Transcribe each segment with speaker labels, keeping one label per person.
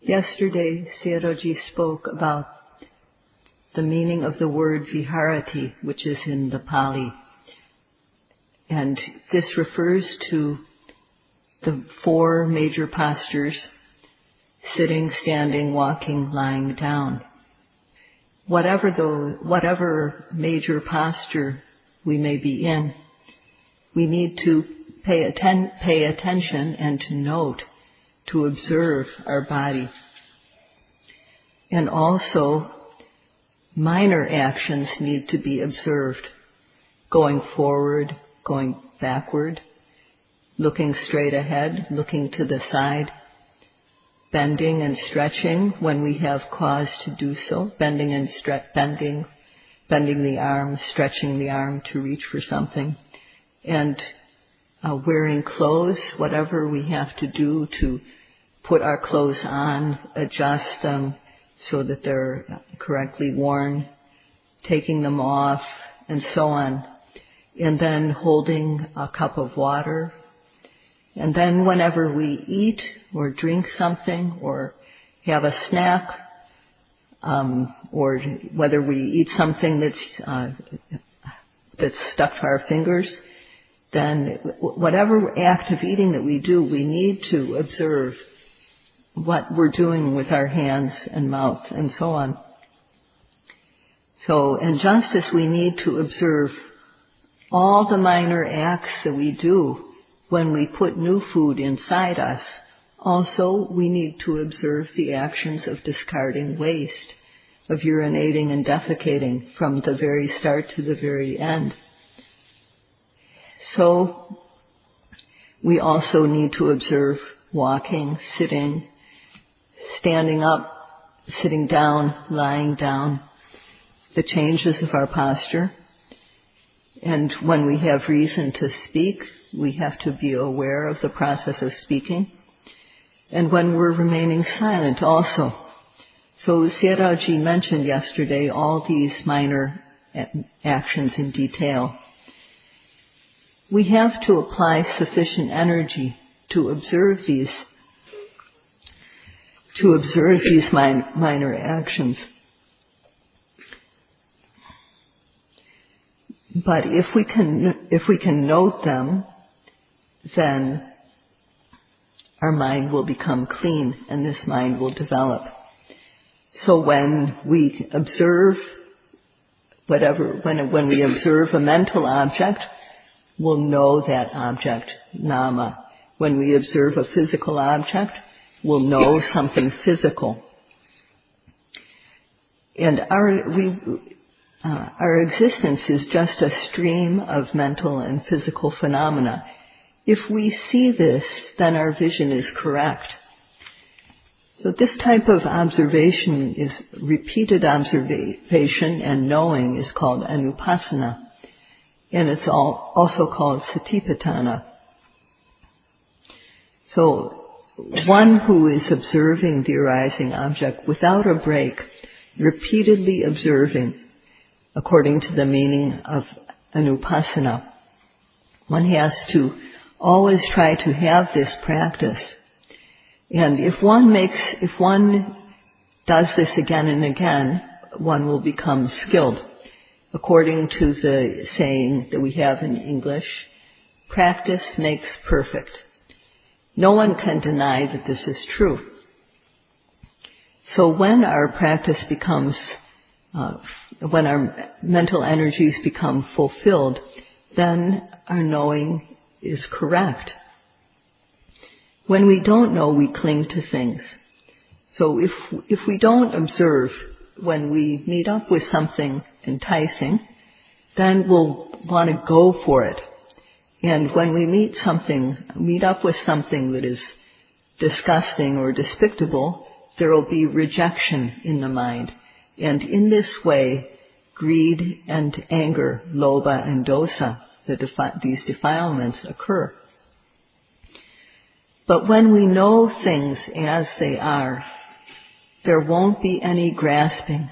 Speaker 1: Yesterday, Sayadaw spoke about the meaning of the word viharati, which is in the Pali. And this refers to the four major postures: sitting, standing, walking, lying down. Whatever major posture we may be in, we need to pay attention and to note, to observe our body. And also, minor actions need to be observed: going forward, going backward, looking straight ahead, looking to the side, bending and stretching when we have cause to do so, bending the arm, stretching the arm to reach for something, and wearing clothes, whatever we have to do to put our clothes on, adjust them so that they're correctly worn, taking them off, and so on. And then holding a cup of water. And then whenever we eat or drink something or have a snack, or whether we eat something that's stuck to our fingers, then whatever act of eating that we do, we need to observe what we're doing with our hands and mouth and so on. So, and just as we need to observe all the minor acts that we do when we put new food inside us, also we need to observe the actions of discarding waste, of urinating and defecating from the very start to the very end. So we also need to observe walking, sitting, standing up, sitting down, lying down, the changes of our posture. And when we have reason to speak, we have to be aware of the process of speaking. And when we're remaining silent also. So Sayadaw mentioned yesterday all these minor actions in detail. We have to apply sufficient energy to observe these minor actions. But if we can note them, then our mind will become clean and this mind will develop. So when we observe when we observe a mental object, we'll know that object, nama. When we observe a physical object, we'll know something physical. And our existence is just a stream of mental and physical phenomena. If we see this, then our vision is correct. So this type of observation is repeated observation, and knowing is called Anupasana. And it's also called Satipatthana. So one who is observing the arising object without a break, repeatedly observing, according to the meaning of Anupasana, one has to always try to have this practice. And if one does this again and again, one will become skilled. According to the saying that we have in English, practice makes perfect. No one can deny that this is true. So when our practice becomes, when our mental energies become fulfilled, then our knowing is correct. When we don't know, we cling to things. So if we don't observe when we meet up with something enticing, then we'll want to go for it. And when we meet up with something that is disgusting or despicable, there will be rejection in the mind. And in this way, greed and anger, lobha and dosa, these defilements occur. But when we know things as they are, there won't be any grasping.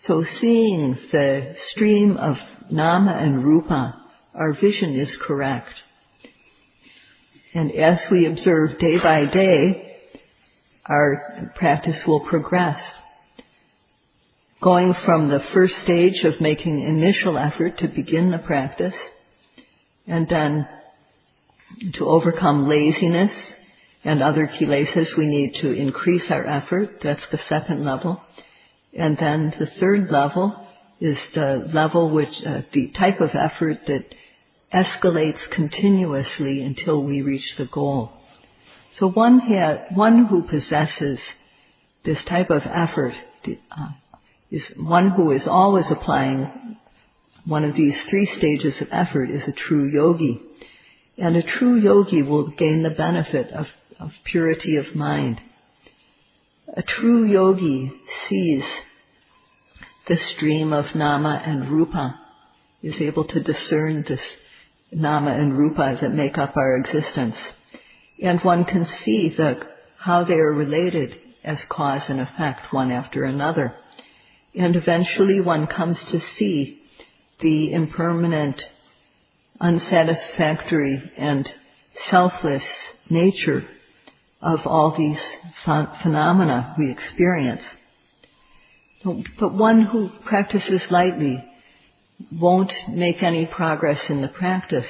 Speaker 1: So seeing the stream of nama and rupa, our vision is correct. And as we observe day by day, our practice will progress. Going from the first stage of making initial effort to begin the practice, and then to overcome laziness and other kilesas, we need to increase our effort. That's the second level. And then the third level is the level the type of effort that escalates continuously until we reach the goal. So one who possesses this type of effort is one who is always applying one of these three stages of effort, is a true yogi. And a true yogi will gain the benefit of purity of mind. A true yogi sees the stream of nama and rupa, is able to discern this nama and rupa that make up our existence. And one can see how they are related as cause and effect, one after another. And eventually one comes to see the impermanent, unsatisfactory, and selfless nature of all these phenomena we experience. But one who practices lightly won't make any progress in the practice.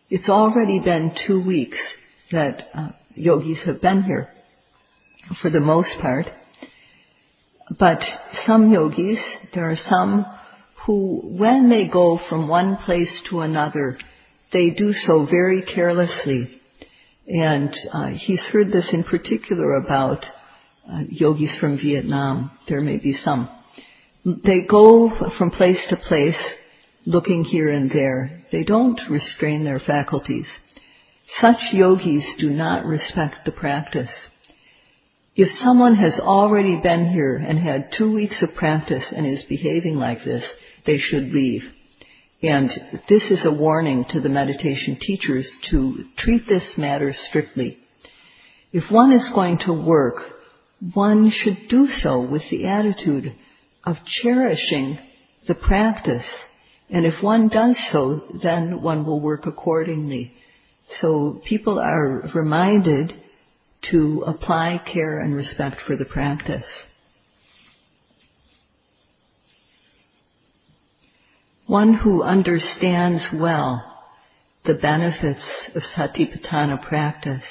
Speaker 1: It's already been 2 weeks that yogis have been here, for the most part. But some yogis, there are some who, when they go from one place to another, they do so very carelessly. And he's heard this in particular about yogis from Vietnam. There may be some. They go from place to place, looking here and there. They don't restrain their faculties. Such yogis do not respect the practice. If someone has already been here and had 2 weeks of practice and is behaving like this, they should leave. And this is a warning to the meditation teachers to treat this matter strictly. If one is going to work, one should do so with the attitude of cherishing the practice. And if one does so, then one will work accordingly. So people are reminded to apply care and respect for the practice. One who understands well the benefits of satipatthana practice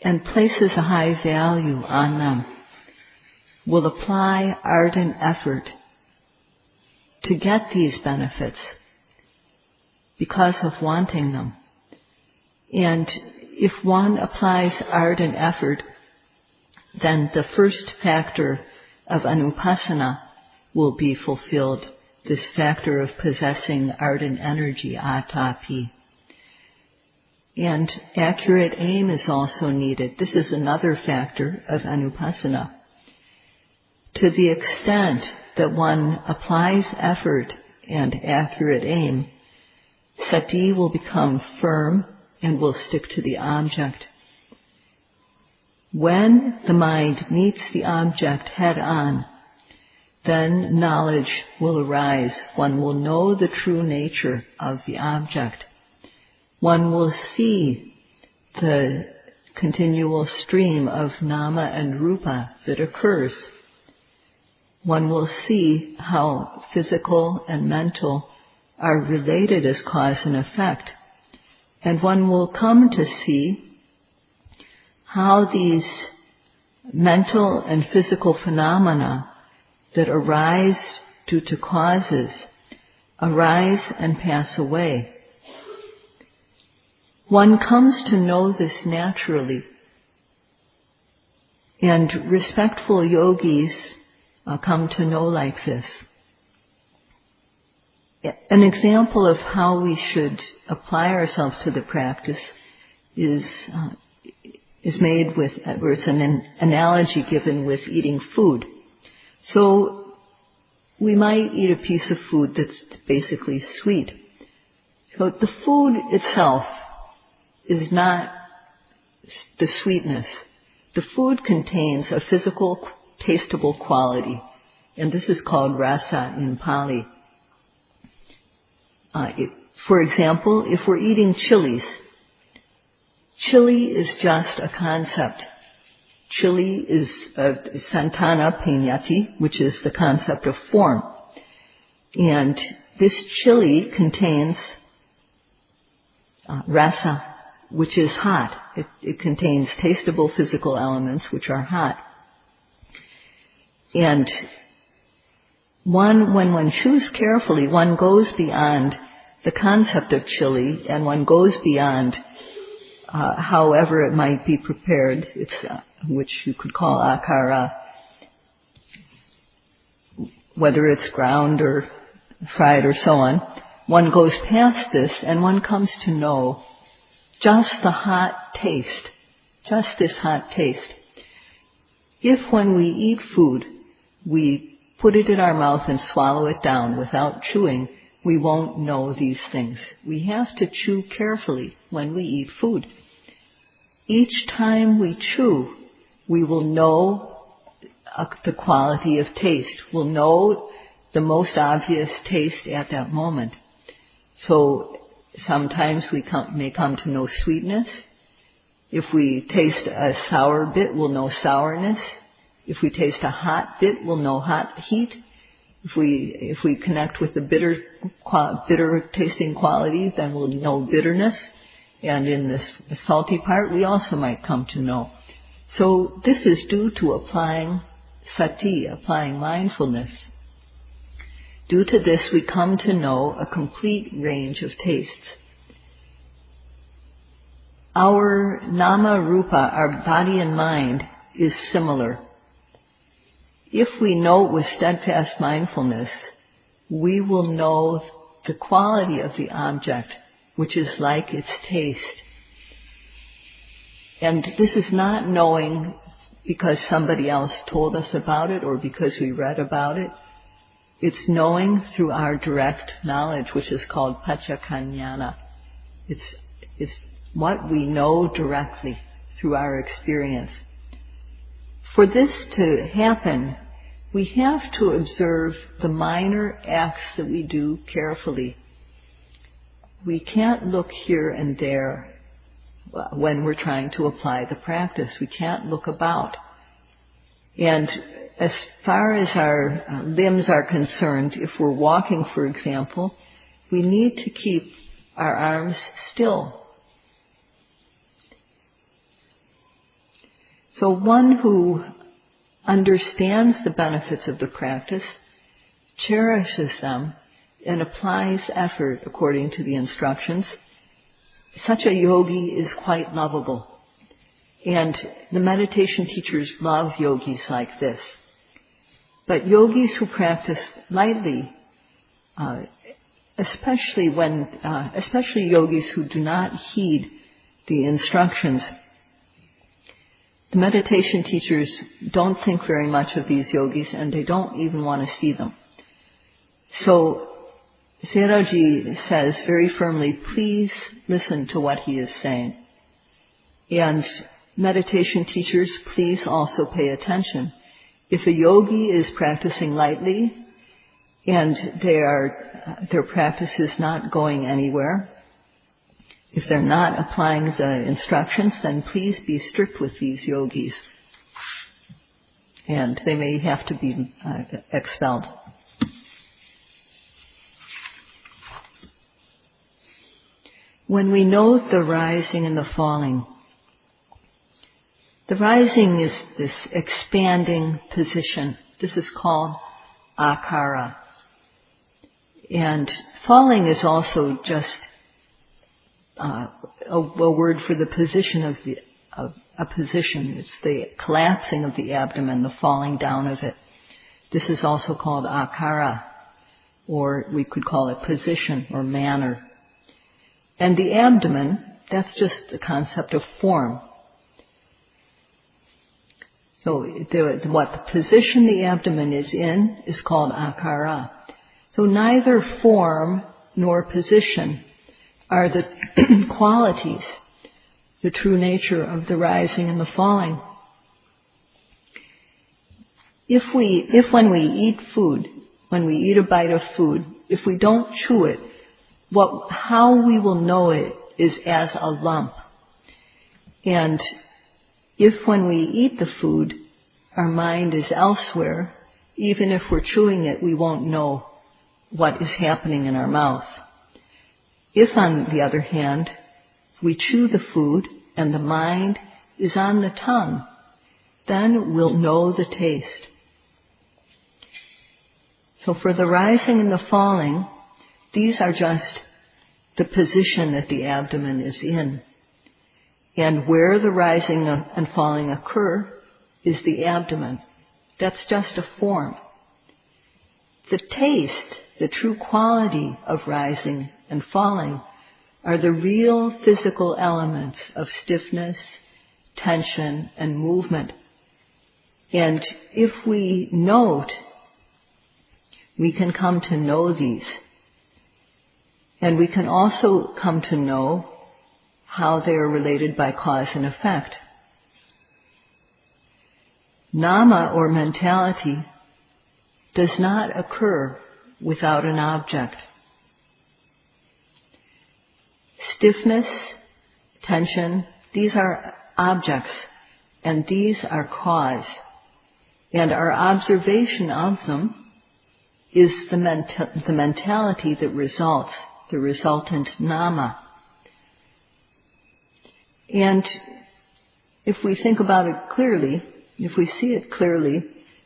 Speaker 1: and places a high value on them will apply ardent effort to get these benefits because of wanting them. And if one applies ardent effort, then the first factor of anupasana will be fulfilled, this factor of possessing ardent energy, atapi. And accurate aim is also needed. This is another factor of anupasana. To the extent that one applies effort and accurate aim, sati will become firm and will stick to the object. When the mind meets the object head on, then knowledge will arise. One will know the true nature of the object. One will see the continual stream of nama and rupa that occurs. One will see how physical and mental are related as cause and effect. And one will come to see how these mental and physical phenomena that arise due to causes arise and pass away. One comes to know this naturally, and respectful yogis come to know like this. An example of how we should apply ourselves to the practice is made with, where it's an analogy given with eating food. So we might eat a piece of food that's basically sweet. So the food itself is not the sweetness. The food contains a physical, tasteable quality, and this is called rasa in Pali. For example, if we're eating chilies, chili is just a concept. chili is santana paññati, which is the concept of form. And this chili contains rasa, which is hot. It contains tasteable physical elements which are hot. And when one chews carefully, one goes beyond the concept of chili, and one goes beyond however it might be prepared, which you could call akara, whether it's ground or fried or so on. One goes past this and one comes to know just the hot taste, just this hot taste. If when we eat food, we put it in our mouth and swallow it down without chewing, we won't know these things. We have to chew carefully when we eat food. Each time we chew, we will know the quality of taste. We'll know the most obvious taste at that moment. So sometimes we may come to know sweetness. If we taste a sour bit, we'll know sourness. If we taste a hot bit, we'll know hot heat. If we connect with the bitter tasting quality, then we'll know bitterness. And in this salty part, we also might come to know. So this is due to applying sati, applying mindfulness. Due to this, we come to know a complete range of tastes. Our nama rupa, our body and mind, is similar. If we know it with steadfast mindfulness, we will know the quality of the object, which is like its taste. And this is not knowing because somebody else told us about it or because we read about it. It's knowing through our direct knowledge, which is called paccakanyana. It's what we know directly through our experience. For this to happen, we have to observe the minor acts that we do carefully. We can't look here and there when we're trying to apply the practice. We can't look about. And as far as our limbs are concerned, if we're walking, for example, we need to keep our arms still. So one who understands the benefits of the practice, cherishes them, and applies effort according to the instructions, such a yogi is quite lovable. And the meditation teachers love yogis like this. But yogis who practice lightly, especially yogis who do not heed the instructions, the meditation teachers don't think very much of these yogis and they don't even want to see them. So Sayadaw says very firmly, please listen to what he is saying. And meditation teachers, please also pay attention. If a yogi is practicing lightly and their practice is not going anywhere, if they're not applying the instructions, then please be strict with these yogis. And they may have to be expelled. When we know the rising and the falling, the rising is this expanding position. This is called akara. And falling is also just a word for the position of a position. It's the collapsing of the abdomen, the falling down of it. This is also called akara, or we could call it position or manner. And the abdomen, that's just the concept of form. So what the position the abdomen is in is called akara. So neither form nor position are the qualities, the true nature of the rising and the falling. If when we eat food, when we eat a bite of food, if we don't chew it, how we will know it is as a lump. And If when we eat the food, our mind is elsewhere, even if we're chewing it, we won't know what is happening in our mouth. If, on the other hand, we chew the food and the mind is on the tongue, then we'll know the taste. So for the rising and the falling, these are just the position that the abdomen is in. And where the rising and falling occur is the abdomen. That's just a form. The taste, the true quality of rising and falling, are the real physical elements of stiffness, tension, and movement. And if we note, we can come to know these. And we can also come to know how they are related by cause and effect. Nama, or mentality, does not occur without an object. Stiffness, tension, these are objects, and these are cause. And our observation of them is the mentality that results, the resultant nama. And if we think about it clearly, if we see it clearly,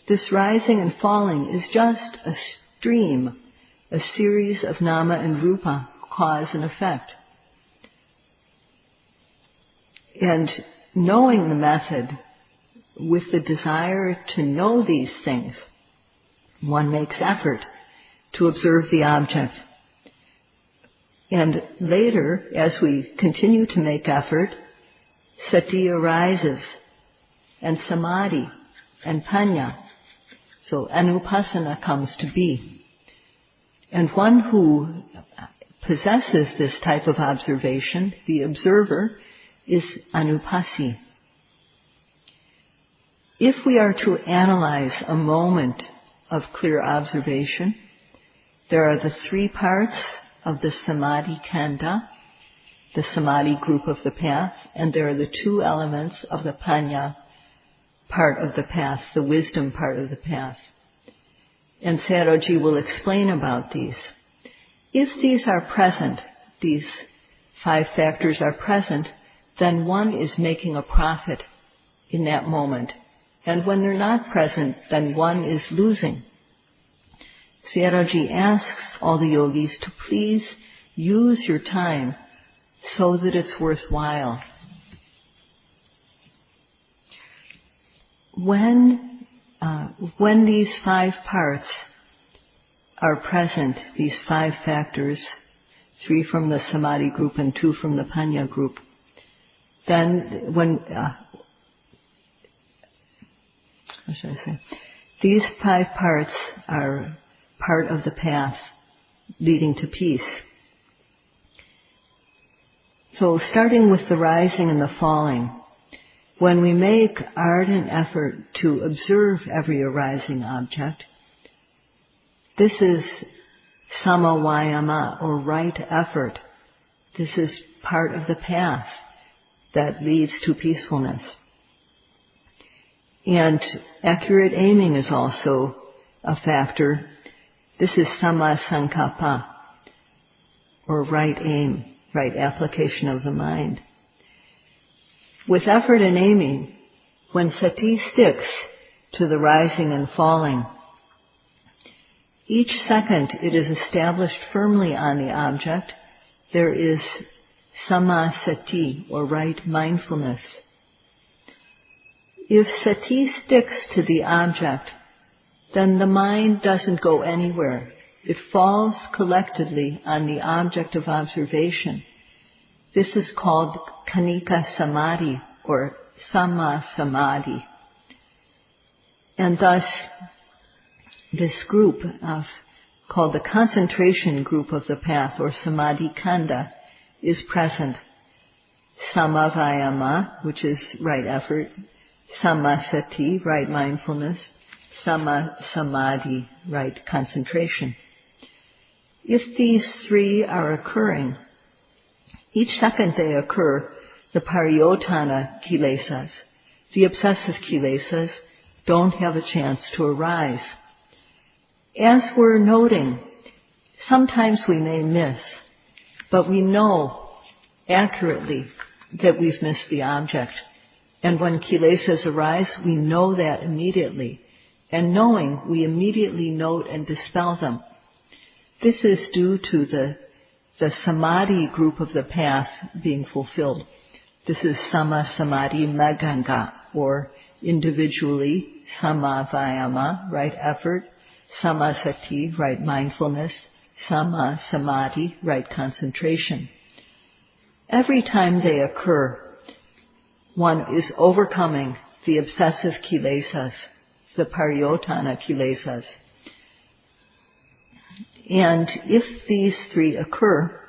Speaker 1: this rising and falling is just a stream, a series of nama and rupa, cause and effect. And knowing the method with the desire to know these things, one makes effort to observe the object. And later, as we continue to make effort, sati arises, and samadhi, and panya. So anupasana comes to be. And one who possesses this type of observation, the observer, is anupasi. If we are to analyze a moment of clear observation, there are the three parts of the samadhi kanda, the samadhi group of the path, and there are the two elements of the panya part of the path, the wisdom part of the path. And Sayadaw will explain about these. If these are present, these 5 factors are present, then one is making a profit in that moment. And when they're not present, then one is losing. Sayadaw asks all the yogis to please use your time so that it's worthwhile. When these 5 parts are present, these 5 factors, 3 from the samadhi group and 2 from the panya group, then these 5 parts are part of the path leading to peace. So starting with the rising and the falling, when we make ardent effort to observe every arising object, this is samavayama, or right effort. This is part of the path that leads to peacefulness. And accurate aiming is also a factor. This is sammasankappa, or right aim, right application of the mind. With effort and aiming, when sati sticks to the rising and falling, each second it is established firmly on the object, there is sammasati, or right mindfulness. If sati sticks to the object, then the mind doesn't go anywhere. It falls collectedly on the object of observation. This is called kanika samadhi, or samma samadhi. And thus, this group called the concentration group of the path, or samadhi kanda, is present. Samavayama, which is right effort, sammasati, right mindfulness, samma samadhi, right concentration. If these 3 are occurring, each second they occur, the pariyotana kilesas, the obsessive kilesas don't have a chance to arise. As we're noting, sometimes we may miss, but we know accurately that we've missed the object. And when kilesas arise, we know that immediately. And knowing, we immediately note and dispel them. This is due to the samadhi group of the path being fulfilled. This is sama samadhi maganga, or individually, sama vayama, right effort, sama sati, right mindfulness, sama samadhi, right concentration. Every time they occur, one is overcoming the obsessive kilesas, the pariyotana kilesas. And if these three occur,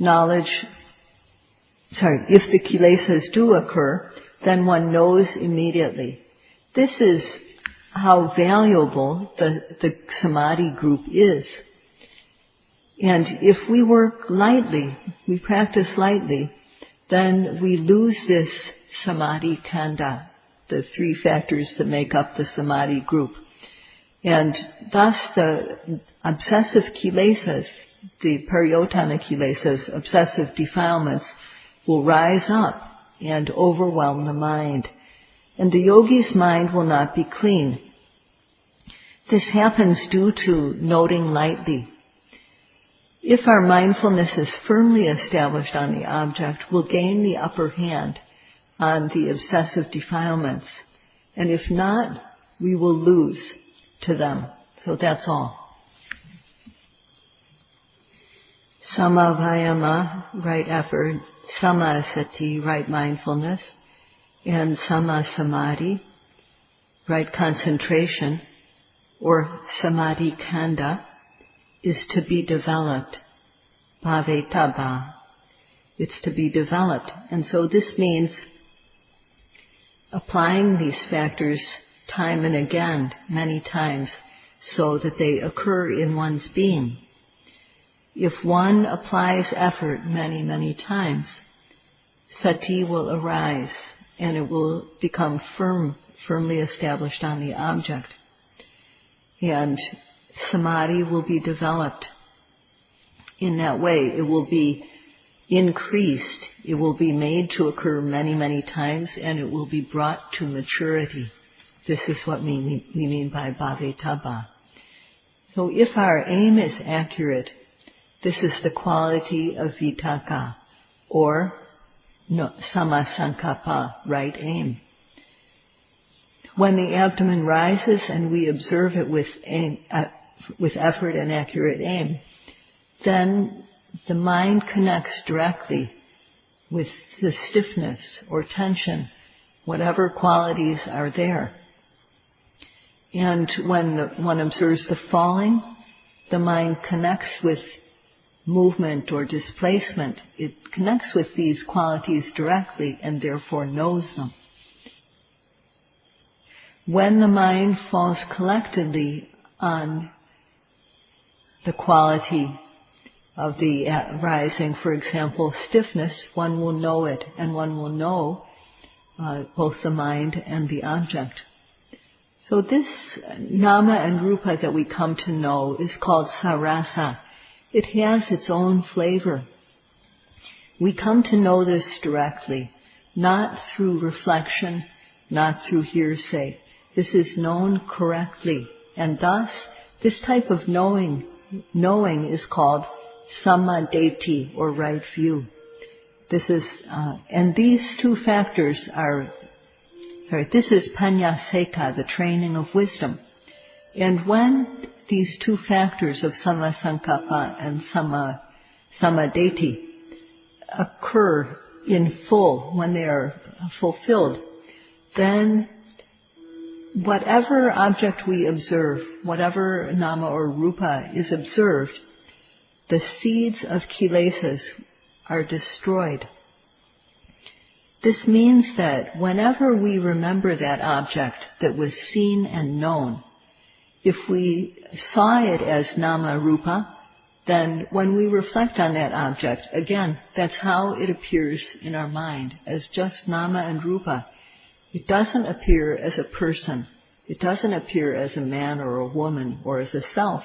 Speaker 1: if the kilesas do occur, then one knows immediately. This is how valuable the samadhi group is. And if we work lightly, we practice lightly, then we lose this samadhi kanda, the three factors that make up the samadhi group. And thus the obsessive kilesas, the pariyotana kilesas, obsessive defilements, will rise up and overwhelm the mind. And the yogi's mind will not be clean. This happens due to noting lightly. If our mindfulness is firmly established on the object, we'll gain the upper hand on the obsessive defilements. And if not, we will lose to them. So that's all. Sama vayama, right effort, sama sati, right mindfulness, and sama samadhi, right concentration, or samadhi kanda, is to be developed. Bhavetaba. It's to be developed. And so this means applying these factors time and again, many times, so that they occur in one's being. If one applies effort many, many times, sati will arise and it will become firmly established on the object. And samadhi will be developed in that way. It will be increased. It will be made to occur many, many times, and it will be brought to maturity. This is what we mean by bhavetaba. So if our aim is accurate, this is the quality of vitakka, or samasankappa, right aim. When the abdomen rises and we observe it with effort and accurate aim, then the mind connects directly with the stiffness or tension, whatever qualities are there. And when one observes the falling, the mind connects with movement or displacement. It connects with these qualities directly and therefore knows them. When the mind falls collectedly on the quality of the rising, for example, stiffness, one will know it, and one will know both the mind and the object. So this nama and rupa that we come to know is called sarasa. It has its own flavor. We come to know this directly, not through reflection, not through hearsay. This is known correctly, and thus this type of knowing is called samadeti, or right view. This is, and these two factors this is paññaseka, the training of wisdom. And when these two factors of samasankappa and samadeti occur in full, when they are fulfilled, then whatever object we observe, whatever nama or rupa is observed, the seeds of kilesas are destroyed. This means that whenever we remember that object that was seen and known, if we saw it as nama rupa, then when we reflect on that object, again, that's how it appears in our mind, as just nama and rupa. It doesn't appear as a person. It doesn't appear as a man or a woman or as a self.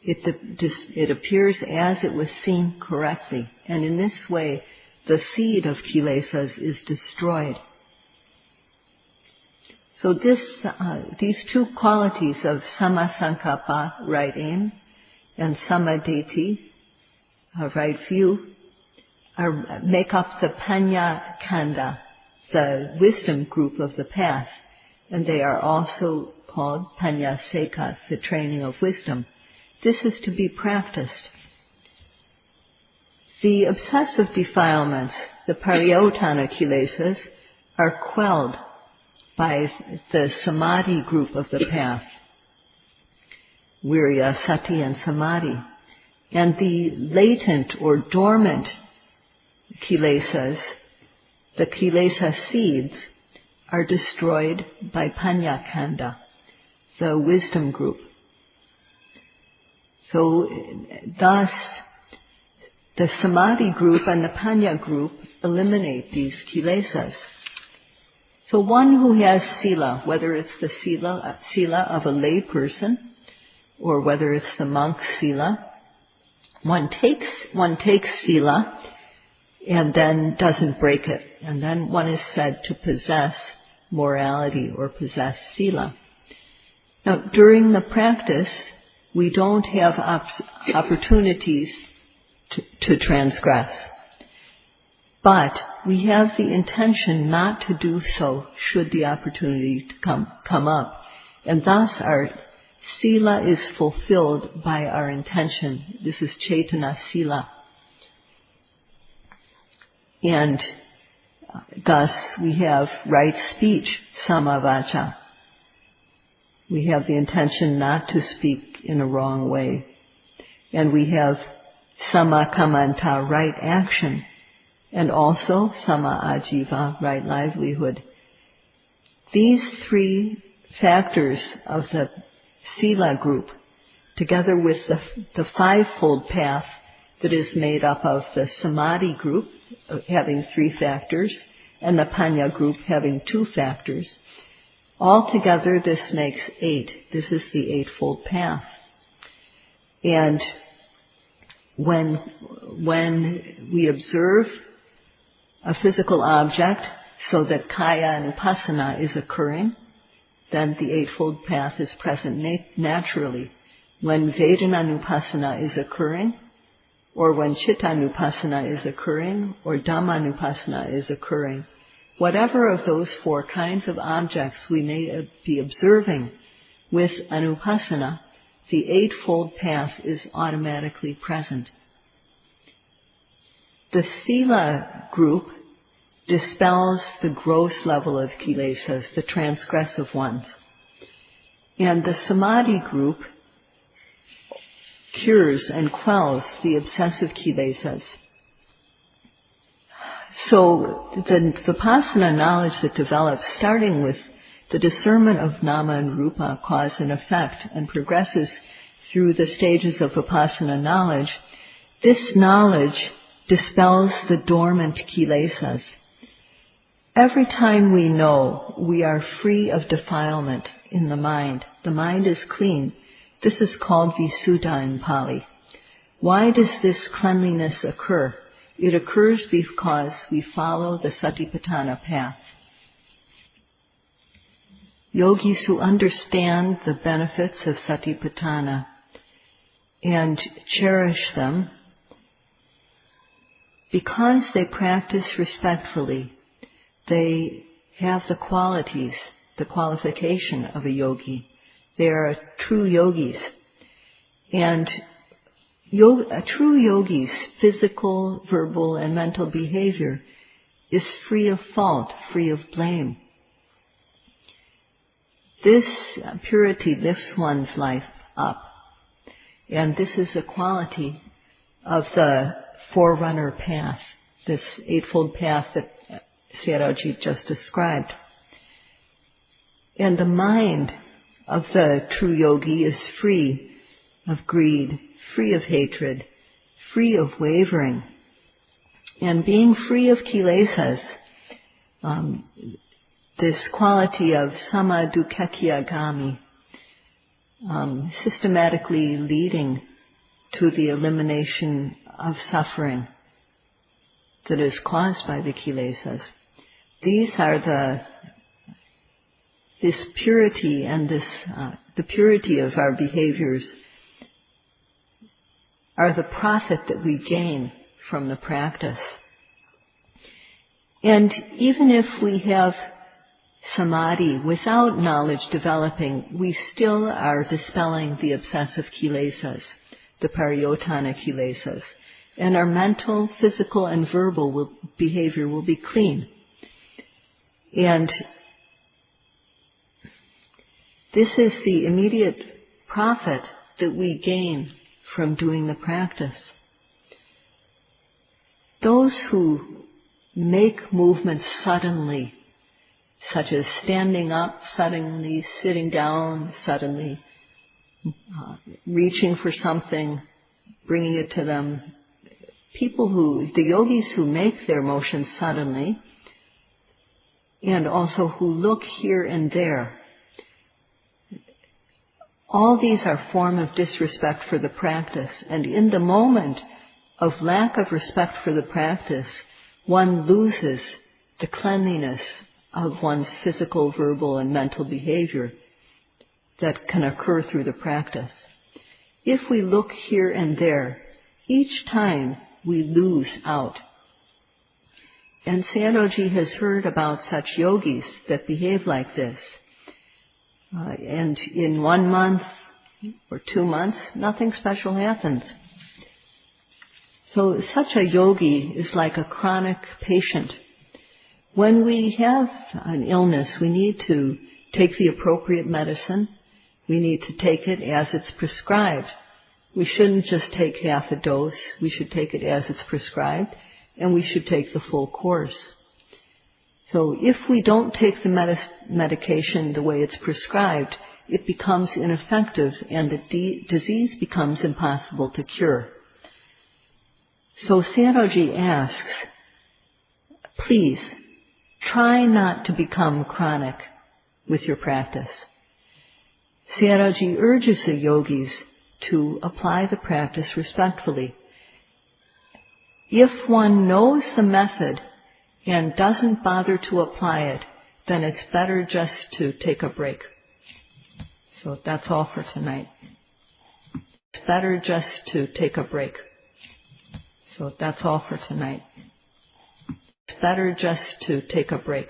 Speaker 1: It appears as it was seen correctly. And in this way, the seed of kilesas is destroyed. So these two qualities of sammasankappa, right aim, and sammaditthi, right view, make up the panya kanda, the wisdom group of the path. And they are also called panya seka, the training of wisdom. This is to be practiced. The obsessive defilements, the pariyotana kilesas, are quelled by the samadhi group of the path, virya, sati, and samadhi. And the latent or dormant kilesas, the kilesa seeds, are destroyed by panya kanda, the wisdom group. So thus, the samadhi group and the panya group eliminate these kilesas. So one who has sila, whether it's the sila of a lay person, or whether it's the monk's sila, one takes sila and then doesn't break it, and then one is said to possess morality or possess sila. Now, during the practice, we don't have opportunities to transgress. But we have the intention not to do so should the opportunity come up. And thus our sila is fulfilled by our intention. This is cetana sila. And thus we have right speech, samavaca. We have the intention not to speak in a wrong way. And we have sammakamanta, right action. And also samma ajiva, right livelihood. These three factors of the sila group, together with the fivefold path that is made up of the samadhi group, having 3 factors, and the panya group having 2 factors, altogether this makes 8. This is the eightfold path. And when we observe a physical object so that kaya anupasana is occurring, then the eightfold path is present naturally. When vedana anupasana is occurring, or when chitta anupasana is occurring, or dhamma anupasana is occurring, whatever of those 4 kinds of objects we may be observing with anupasana, the eightfold path is automatically present. The sila group dispels the gross level of kilesas, the transgressive ones. And the samadhi group cures and quells the obsessive kilesas. So the Vipassana knowledge that develops, starting with the discernment of nama and rupa, cause and effect, and progresses through the stages of Vipassana knowledge, this knowledge dispels the dormant kilesas. Every time we know, we are free of defilement in the mind is clean. This is called visuddha in Pali. Why does this cleanliness occur? It occurs because we follow the satipatthana path. Yogis who understand the benefits of satipatthana and cherish them, because they practice respectfully, they have the qualities, the qualification of a yogi. They are true yogis. And a true yogi's physical, verbal, and mental behavior is free of fault, free of blame. This purity lifts one's life up. And this is a quality of the forerunner path, this eightfold path that Sayadaw just described. And the mind of the true yogi is free of greed, free of hatred, free of wavering. And being free of kilesas, this quality of samadukekya-gami, systematically leading to the elimination of suffering that is caused by the kilesas. These are this purity and the purity of our behaviors are the profit that we gain from the practice. And even if we have samadhi without knowledge developing, we still are dispelling the obsessive kilesas, the pariyotana kilesas, and our mental, physical, and verbal behavior will be clean. And this is the immediate profit that we gain from doing the practice. Those who make movements suddenly, such as standing up, suddenly sitting down, suddenly reaching for something, bringing it to them. The yogis who make their motions suddenly, and also who look here and there, all these are form of disrespect for the practice. And in the moment of lack of respect for the practice, one loses the cleanliness of one's physical, verbal, and mental behavior that can occur through the practice. If we look here and there, each time we lose out. And Sayadaw has heard about such yogis that behave like this. And in 1 month or 2 months, nothing special happens. So such a yogi is like a chronic patient. When we have an illness, we need to take the appropriate medicine. We need to take it as it's prescribed. We shouldn't just take half a dose. We should take it as it's prescribed, and we should take the full course. So if we don't take the medication the way it's prescribed, it becomes ineffective and the disease becomes impossible to cure. So Sayadaw asks, please, try not to become chronic with your practice. Sayadaw urges the yogis to apply the practice respectfully. If one knows the method and doesn't bother to apply it, then it's better just to take a break. So that's all for tonight. It's better just to take a break. So that's all for tonight. It's better just to take a break.